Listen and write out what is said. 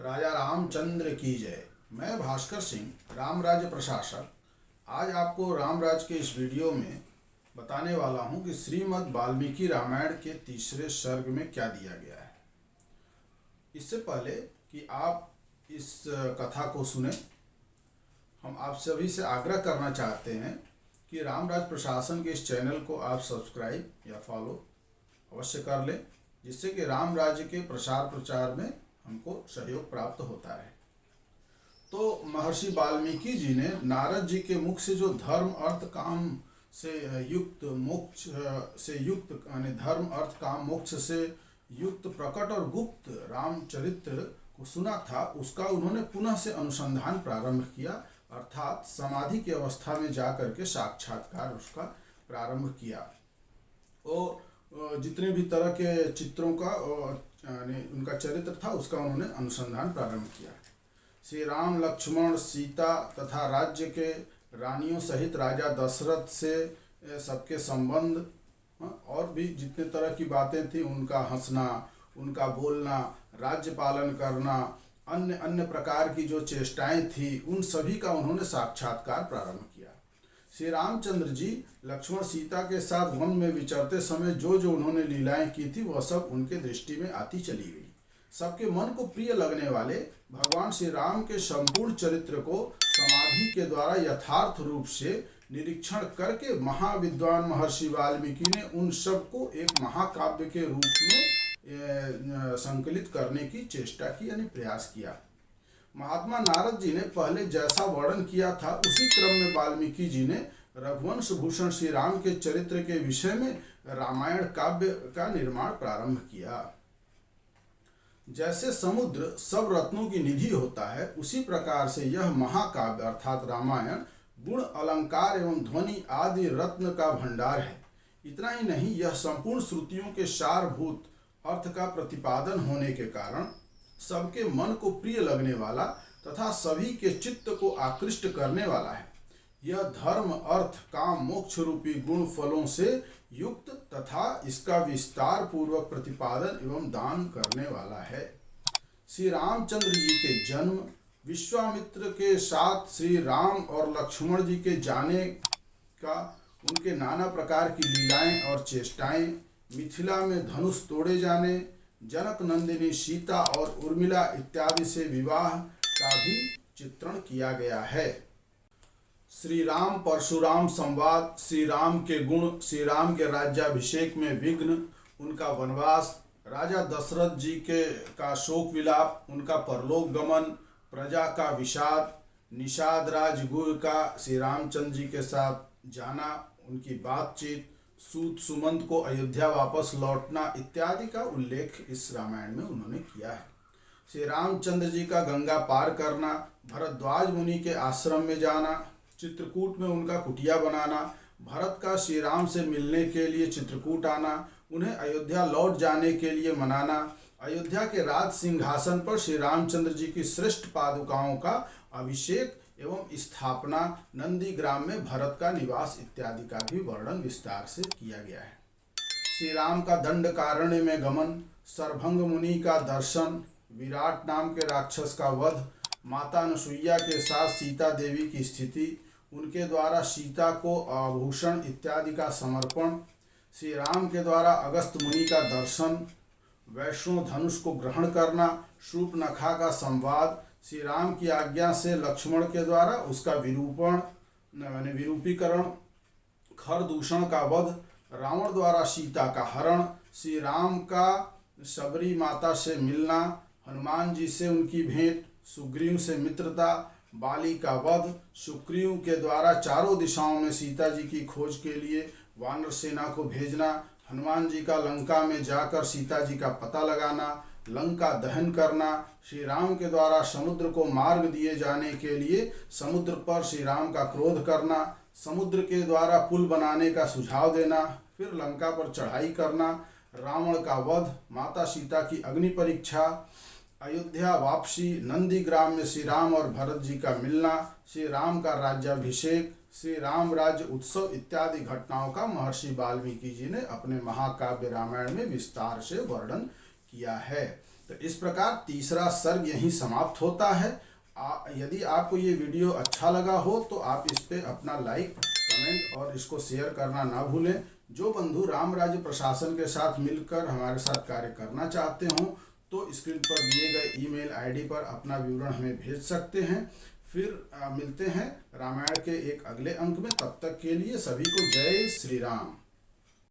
राजा रामचंद्र की जय। मैं भास्कर सिंह, राम राज्य प्रशासक, आज आपको राम राज्य के इस वीडियो में बताने वाला हूं कि श्रीमद् वाल्मीकि रामायण के तीसरे सर्ग में क्या दिया गया है। इससे पहले कि आप इस कथा को सुने, हम आप सभी से आग्रह करना चाहते हैं कि राम राज्य प्रशासन के इस चैनल को आप सब्सक्राइब या फॉलो अवश्य कर लें, जिससे कि राम राज्य के प्रसार प्रचार में हमको सहयोग प्राप्त होता है। तो महर्षि वाल्मीकि जी ने नारद जी के मुख से जो धर्म अर्थ काम से युक्त मोक्ष से युक्त यानी धर्म अर्थ काम मोक्ष से युक्त प्रकट और गुप्त रामचरित्र को सुना था, उसका उन्होंने पुनः से अनुसंधान प्रारंभ किया, अर्थात समाधि की अवस्था में जाकर के साक्षात्कार उसका प्रारंभ किया। और जितने भी तरह के चित्रों का उनका चरित्र था उसका उन्होंने अनुसंधान प्रारंभ किया। श्री राम, लक्ष्मण, सीता तथा राज्य के रानियों सहित राजा दशरथ से सबके संबंध और भी जितने तरह की बातें थी, उनका हंसना, उनका बोलना, राज्य पालन करना, अन्य अन्य प्रकार की जो चेष्टाएं थी, उन सभी का उन्होंने साक्षात्कार प्रारंभ किया। श्री रामचंद्र जी लक्ष्मण सीता के साथ वन में विचरते समय जो जो उन्होंने लीलाएं की थी वह सब उनके दृष्टि में आती चली गई। सबके मन को प्रिय लगने वाले भगवान श्री राम के संपूर्ण चरित्र को समाधि के द्वारा यथार्थ रूप से निरीक्षण करके महाविद्वान महर्षि वाल्मीकि ने उन सब को एक महाकाव्य के रूप में संकलित करने की चेष्टा की, यानी प्रयास किया। महात्मा नारद जी ने पहले जैसा वर्णन किया था उसी क्रम में वाल्मीकि जी ने रघुवंश भूषण श्री राम के चरित्र के विषय में रामायण काव्य का निर्माण प्रारंभ किया। जैसे समुद्र सब रत्नों की निधि होता है, उसी प्रकार से यह महाकाव्य अर्थात रामायण गुण, अलंकार एवं ध्वनि आदि रत्न का भंडार है। इतना ही नहीं, यह संपूर्ण श्रुतियों के सारभूत अर्थ का प्रतिपादन होने के कारण सबके मन को प्रिय लगने वाला तथा सभी के चित्त को आकृष्ट करने वाला है। यह धर्म, अर्थ, काम, मोक्ष रूपी गुण फलों से युक्त तथा इसका विस्तार पूर्वक प्रतिपादन एवं दान करने वाला है। श्री रामचंद्र जी के जन्म, विश्वामित्र के साथ श्री राम और लक्ष्मण जी के जाने का, उनके नाना प्रकार की लीलाएं और चेष्टाएं, मिथिला में धनुष तोड़े जाने, जनक नंदिनी सीता और उर्मिला इत्यादि से विवाह का भी चित्रण किया गया है। श्री राम परशुराम संवाद, श्री राम के गुण, श्री राम के राज्याभिषेक में विघ्न, उनका वनवास, राजा दशरथ जी के का शोक विलाप, उनका परलोक गमन, प्रजा का विषाद, निषाद राजगुह का श्री रामचंद्र जी के साथ जाना, उनकी बातचीत, सूत सुमंत को अयोध्या वापस लौटना इत्यादि का उल्लेख इस रामायण में उन्होंने किया है। श्री रामचंद्र जी का गंगा पार करना, भरद्वाज मुनि के आश्रम में जाना, चित्रकूट में उनका कुटिया बनाना, भरत का श्री राम से मिलने के लिए चित्रकूट आना, उन्हें अयोध्या लौट जाने के लिए मनाना, अयोध्या के राज सिंहासन पर श्री रामचंद्र जी की श्रेष्ठ पादुकाओं का अभिषेक एवं स्थापना, नंदीग्राम में भरत का निवास इत्यादि का भी वर्णन विस्तार से किया गया है। श्री राम का दंडकारण्य में गमन, सरभंग मुनि का दर्शन, विराट नाम के राक्षस का वध, माता अनुसुईया के साथ सीता देवी की स्थिति, उनके द्वारा सीता को आभूषण इत्यादि का समर्पण, श्री राम के द्वारा अगस्त मुनि का दर्शन, वैष्णो धनुष को ग्रहण करना, शूर्पणखा का संवाद, श्री राम की आज्ञा से लक्ष्मण के द्वारा उसका विरूपण यानी विरूपीकरण, खरदूषण का वध, रावण द्वारा सीता का हरण, श्री राम का शबरी माता से मिलना, हनुमान जी से उनकी भेंट, सुग्रीव से मित्रता, बाली का वध, सुग्रीव के द्वारा चारों दिशाओं में सीता जी की खोज के लिए वानर सेना को भेजना, हनुमान जी का लंका में जाकर सीता जी का पता लगाना, लंका दहन करना, श्री राम के द्वारा समुद्र को मार्ग दिए जाने के लिए समुद्र पर श्री राम का क्रोध करना, समुद्र के द्वारा पुल बनाने का सुझाव देना, फिर लंका पर चढ़ाई करना, रावण का वध, माता सीता की अग्नि परीक्षा, अयोध्या वापसी, नंदीग्राम में श्री राम और भरत जी का मिलना, श्री राम का राज्याभिषेक, श्री राम राज्य उत्सव इत्यादि घटनाओं का महर्षि वाल्मीकि जी ने अपने महाकाव्य रामायण में विस्तार से वर्णन किया है तो इस प्रकार तीसरा सर्ग यहीं समाप्त होता है। यदि आपको ये वीडियो अच्छा लगा हो तो आप इस पे अपना लाइक, कमेंट और इसको शेयर करना ना भूलें। जो बंधु राम राज्य प्रशासन के साथ मिलकर हमारे साथ कार्य करना चाहते हों तो स्क्रीन पर दिए गए ईमेल आईडी पर अपना विवरण हमें भेज सकते हैं। फिर मिलते हैं रामायण के एक अगले अंक में। तब तक के लिए सभी को जय श्री राम।